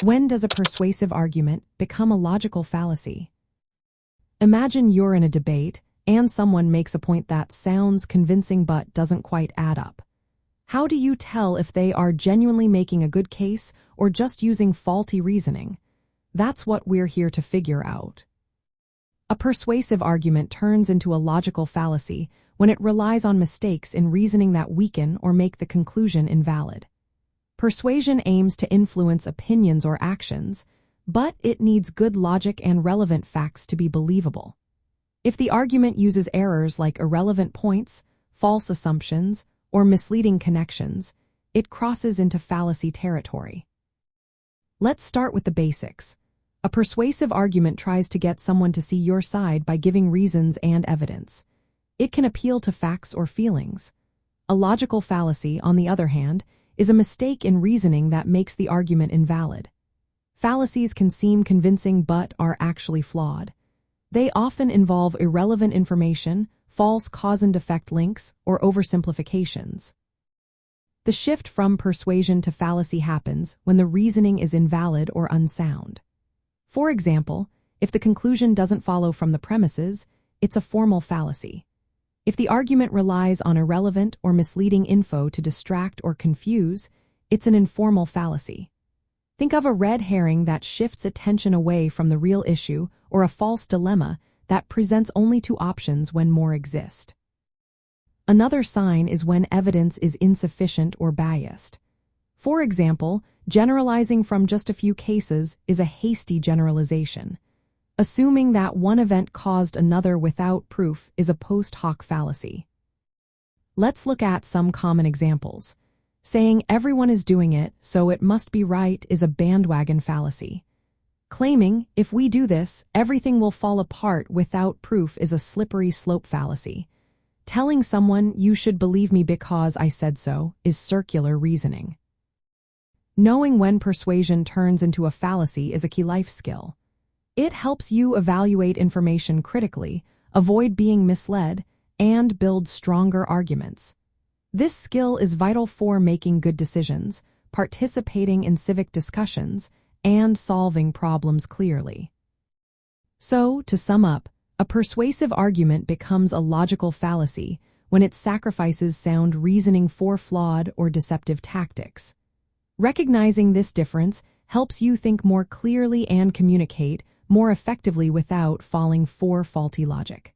When does a persuasive argument become a logical fallacy? Imagine you're in a debate and someone makes a point that sounds convincing but doesn't quite add up. How do you tell if they are genuinely making a good case or just using faulty reasoning? That's what we're here to figure out. A persuasive argument turns into a logical fallacy when it relies on mistakes in reasoning that weaken or make the conclusion invalid. Persuasion aims to influence opinions or actions, but it needs good logic and relevant facts to be believable. If the argument uses errors like irrelevant points, false assumptions, or misleading connections, it crosses into fallacy territory. Let's start with the basics. A persuasive argument tries to get someone to see your side by giving reasons and evidence. It can appeal to facts or feelings. A logical fallacy, on the other hand, is a mistake in reasoning that makes the argument invalid. Fallacies can seem convincing but are actually flawed. They often involve irrelevant information, false cause and effect links, or oversimplifications. The shift from persuasion to fallacy happens when the reasoning is invalid or unsound. For example, if the conclusion doesn't follow from the premises, it's a formal fallacy. If the argument relies on irrelevant or misleading info to distract or confuse, it's an informal fallacy. Think of a red herring that shifts attention away from the real issue or a false dilemma that presents only two options when more exist. Another sign is when evidence is insufficient or biased. For example, generalizing from just a few cases is a hasty generalization. Assuming that one event caused another without proof is a post hoc fallacy. Let's look at some common examples. Saying everyone is doing it, so it must be right is a bandwagon fallacy. Claiming, if we do this, everything will fall apart without proof is a slippery slope fallacy. Telling someone, you should believe me because I said so, is circular reasoning. Knowing when persuasion turns into a fallacy is a key life skill. It helps you evaluate information critically, avoid being misled, and build stronger arguments. This skill is vital for making good decisions, participating in civic discussions, and solving problems clearly. So, to sum up, a persuasive argument becomes a logical fallacy when it sacrifices sound reasoning for flawed or deceptive tactics. Recognizing this difference helps you think more clearly and communicate more effectively without falling for faulty logic.